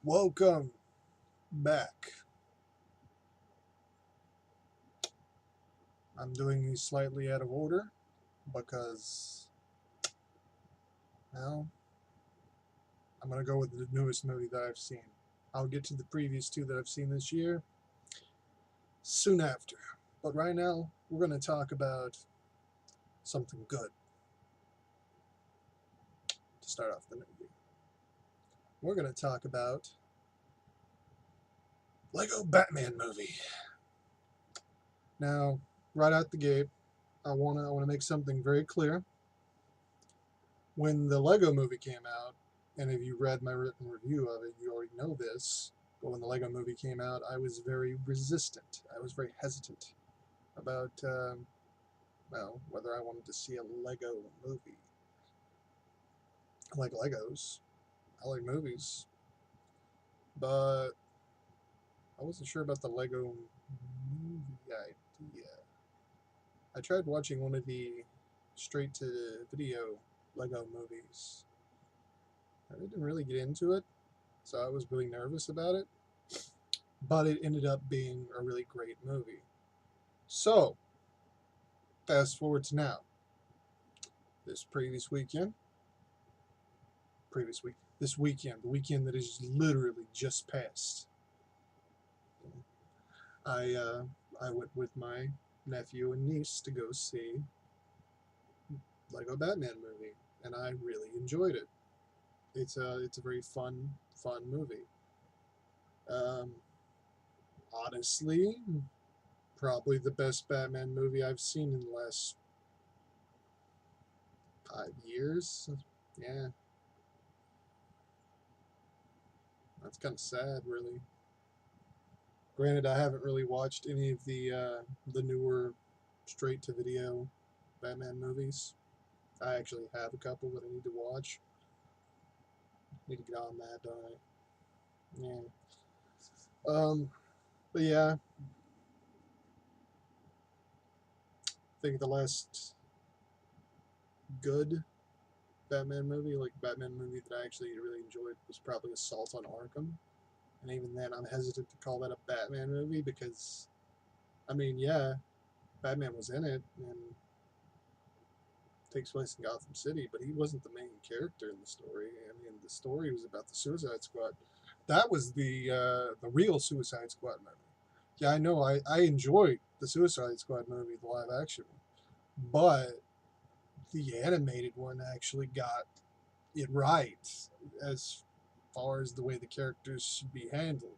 Welcome back. I'm doing these slightly out of order because, well, I'm going to go with the newest movie that I've seen. I'll get to the previous two that I've seen this year soon after. But right now, we're going to talk about something good to start off the new year. We're going to talk about Lego Batman movie. Now, right out the gate, I want to make something very clear. When the Lego movie came out, and if you read my written review of it, you already know this. But when the Lego movie came out, I was very resistant. I was very hesitant about, whether I wanted to see a Lego movie. I like Legos. I like movies. But I wasn't sure about the Lego movie idea. I tried watching one of the straight to video Lego movies. I didn't really get into it, so I was really nervous about it. But it ended up being a really great movie. So, fast forward to now. This this weekend, the weekend that is literally just passed. I uh, I went with my nephew and niece to go see Lego Batman movie, and I really enjoyed it. It's a very fun movie. Um, Honestly, probably the best Batman movie I've seen in the last 5 years. Yeah, that's kind of sad, really. Granted, I haven't really watched any of the newer straight to video Batman movies. I actually have a couple that I need to watch. Need to get on that, don't I? Yeah. But yeah, I think the last good Batman movie, like Batman movie that I actually really enjoyed, was probably Assault on Arkham. And even then, I'm hesitant to call that a Batman movie because, I mean, yeah, Batman was in it and takes place in Gotham City, but he wasn't the main character in the story. I mean, the story was about the Suicide Squad. That was the real Suicide Squad movie. Yeah, I know. I enjoyed the Suicide Squad movie, the live action one, but the animated one actually got it right as far as the way the characters should be handled.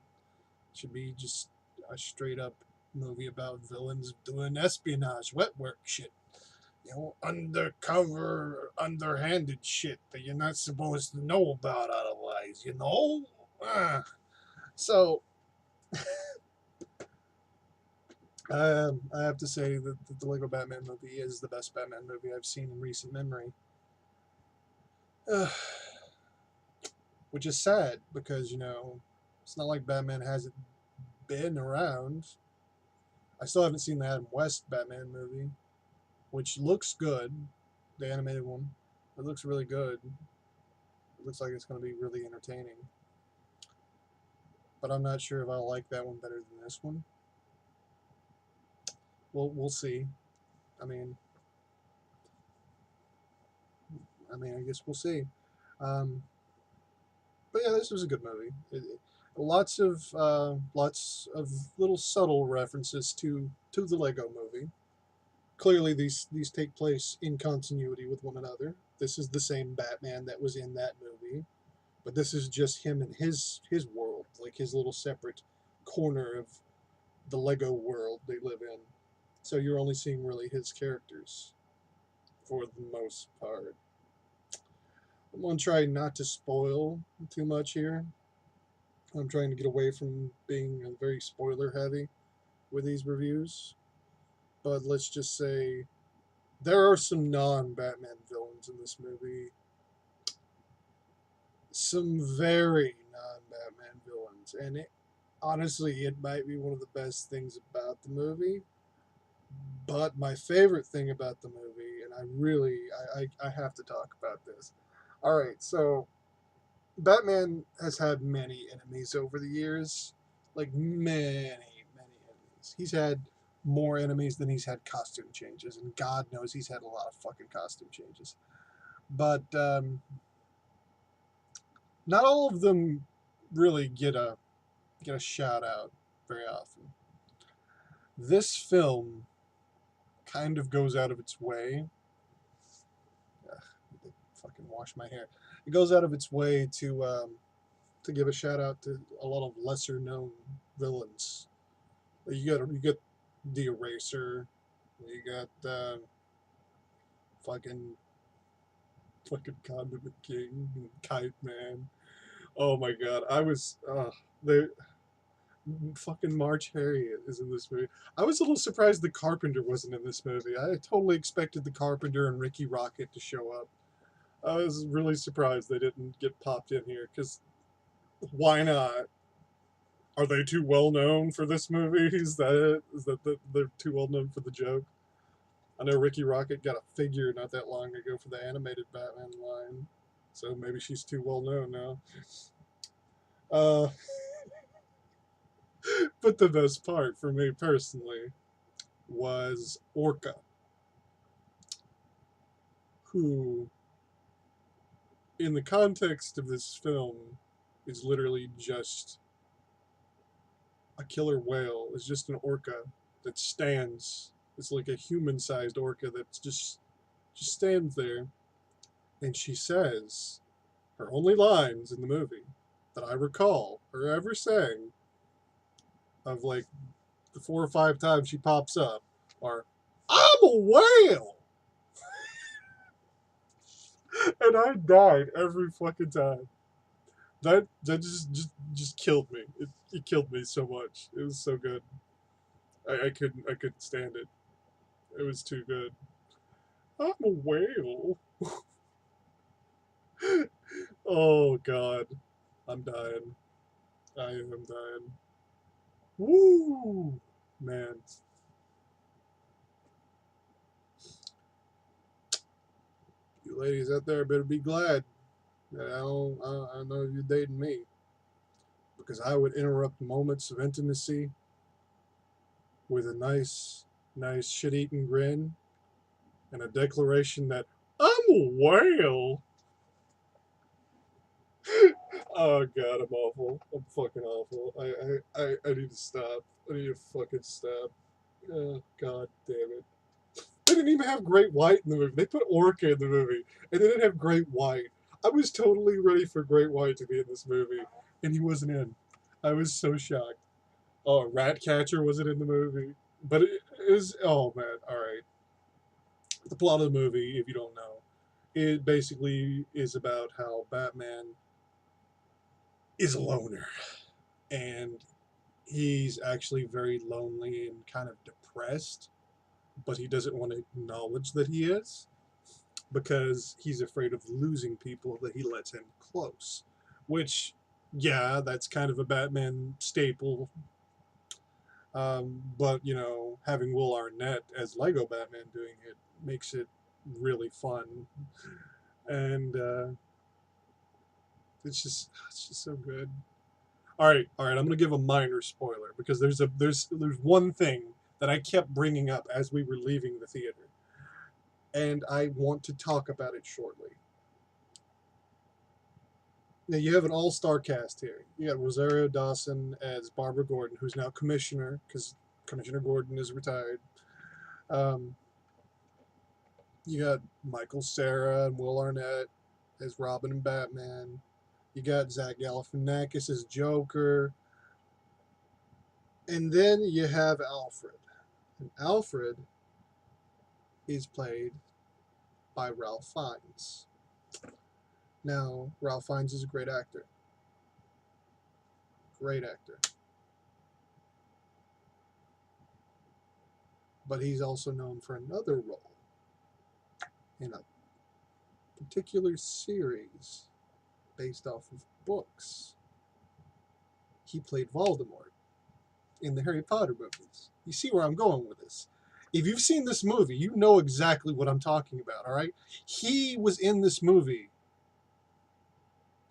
It should be just a straight up movie about villains doing espionage, wet work shit. Undercover, underhanded shit that you're not supposed to know about otherwise. So, I have to say that the Lego Batman movie is the best Batman movie I've seen in recent memory. Which is sad because, it's not like Batman hasn't been around. I still haven't seen the Adam West Batman movie, which looks good, the animated one. It looks really good. It looks like it's going to be really entertaining. But I'm not sure if I like that one better than this one. We'll see. I mean, I guess we'll see. Um, but yeah, this was a good movie. Lots of little subtle references to the Lego movie. Clearly, these take place in continuity with one another. This is the same Batman that was in that movie, but this is just him and his world, like his little separate corner of the Lego world they live in. So you're only seeing really his characters for the most part. I'm gonna try not to spoil too much here. I'm trying to get away from being very spoiler heavy with these reviews. But let's just say there are some non Batman villains in this movie. Some very non Batman villains. And honestly, it might be one of the best things about the movie. But my favorite thing about the movie, and I really, I have to talk about this. All right, so Batman has had many enemies over the years, like many enemies. He's had more enemies than he's had costume changes, and God knows he's had a lot of fucking costume changes. But not all of them really get a shout out very often. This film kind of goes out of its way. Ugh, I need to fucking wash my hair. It goes out of its way to give a shout out to a lot of lesser known villains. You got the Eraser. You got fucking fucking Condiment King and Kite Man. Oh my god, I was the fucking March Harriet is in this movie. I was a little surprised the Carpenter wasn't in this movie. I totally expected the Carpenter and Ricky Rocket to show up. I was really surprised they didn't get popped in here because why not? Are they too well known for this movie? Is that it? Is that they're too well known for the joke? I know Ricky Rocket got a figure not that long ago for the animated Batman line, so maybe she's too well known now. Uh, but the best part for me personally was Orca, who, in the context of this film, is literally just a killer whale. Is just an orca that stands. It's like a human-sized orca that just stands there, and she says her only lines in the movie that I recall her ever saying, of like the 4 or 5 times she pops up, are "I'm a whale," and I died every fucking time. That just killed me. It killed me so much. It was so good. I couldn't stand it. It was too good. I'm a whale. Oh god, I'm dying. I am dying. Woo, man. You ladies out there better be glad that I know you're dating me, because I would interrupt moments of intimacy with a nice shit-eating grin and a declaration that I'm a whale. Oh god, I'm awful. I'm fucking awful. I need to stop. I need to fucking stop. Oh god damn it. They didn't even have Great White in the movie. They put Orca in the movie, and they didn't have Great White. I was totally ready for Great White to be in this movie, and he wasn't in. I was so shocked. Oh, Ratcatcher wasn't in the movie, but it is. Oh man, all right. The plot of the movie, if you don't know, it basically is about how Batman is a loner, and he's actually very lonely and kind of depressed, but he doesn't want to acknowledge that he is because he's afraid of losing people that he lets in close. Which, yeah, that's kind of a Batman staple. But, having Will Arnett as Lego Batman doing it makes it really fun. And it's just so good. All right. I'm gonna give a minor spoiler because there's one thing that I kept bringing up as we were leaving the theater, and I want to talk about it shortly. Now you have an all-star cast here. You got Rosario Dawson as Barbara Gordon, who's now commissioner because Commissioner Gordon is retired. Um, you got Michael Cera and Will Arnett as Robin and Batman. You got Zach Galifianakis as Joker, and then you have Alfred. And Alfred is played by Ralph Fiennes. Now, Ralph Fiennes is a great actor. Great actor. But he's also known for another role in a particular series based off of books. He played Voldemort in the Harry Potter movies. You see where I'm going with this. If you've seen this movie, you know exactly what I'm talking about, all right? He was in this movie,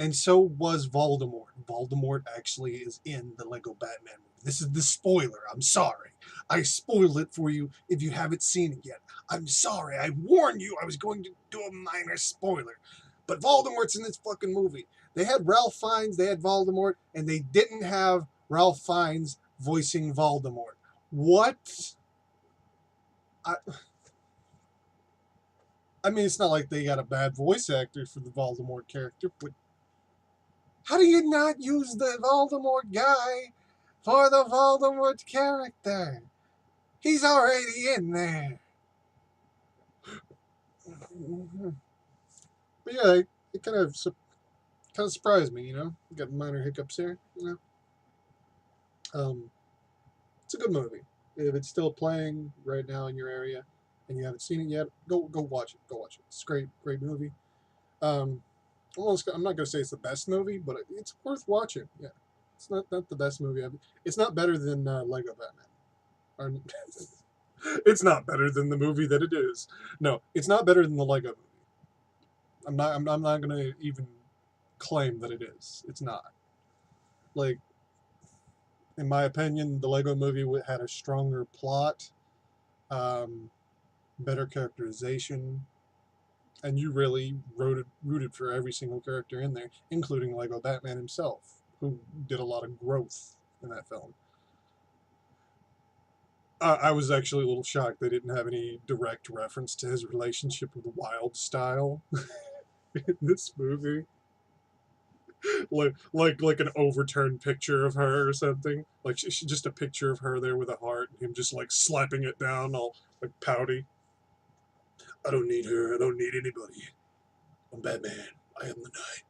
and so was Voldemort. Voldemort actually is in the Lego Batman movie. This is the spoiler. I'm sorry. I spoiled it for you if you haven't seen it yet. I'm sorry. I warned you I was going to do a minor spoiler. But Voldemort's in this fucking movie. They had Ralph Fiennes, they had Voldemort, and they didn't have Ralph Fiennes voicing Voldemort. What? I, I mean, it's not like they got a bad voice actor for the Voldemort character, but how do you not use the Voldemort guy for the Voldemort character? He's already in there. But yeah, it kind of surprised me, you know. Got minor hiccups here, you know. It's a good movie. If it's still playing right now in your area and you haven't seen it yet, go watch it. Go watch it. It's a great movie. Um, I'm not gonna say it's the best movie, but it's worth watching. Yeah, it's not the best movie ever. It's not better than Lego Batman. Or, it's not better than the movie that it is. No, it's not better than the Lego movie. I'm not gonna even claim that it is. It's not. Like, in my opinion, the Lego movie had a stronger plot, um, better characterization, and you really rooted for every single character in there, including Lego Batman himself, who did a lot of growth in that film. I was actually a little shocked they didn't have any direct reference to his relationship with Wild Style in this movie. Like an overturned picture of her or something. Like just a picture of her there with a heart, and him just like slapping it down, all like pouty. I don't need her. I don't need anybody. I'm Batman. I am the night.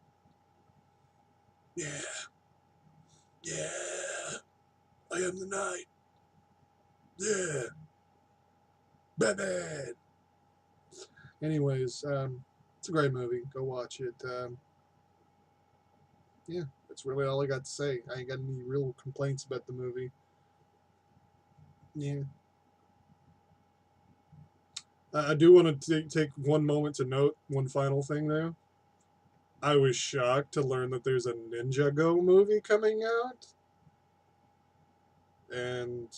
Yeah, yeah. I am the night. Yeah, Batman. Anyways, it's a great movie. Go watch it. Yeah, that's really all I got to say. I ain't got any real complaints about the movie. Yeah. I do want to take one moment to note one final thing, though. I was shocked to learn that there's a Ninjago movie coming out, and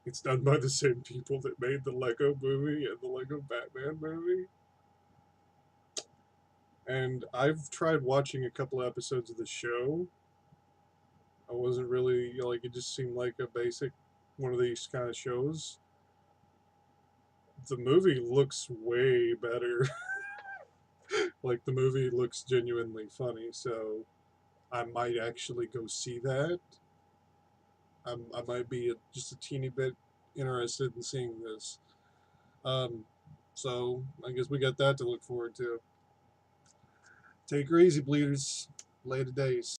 it's done by the same people that made the Lego movie and the Lego Batman movie. And I've tried watching a couple episodes of the show. I wasn't really like it; just seemed like a basic one of these kind of shows. The movie looks way better. Like the movie looks genuinely funny, so I might actually go see that. I might be just a teeny bit interested in seeing this. Um, so I guess we got that to look forward to. Take her easy, bleeders. Later days.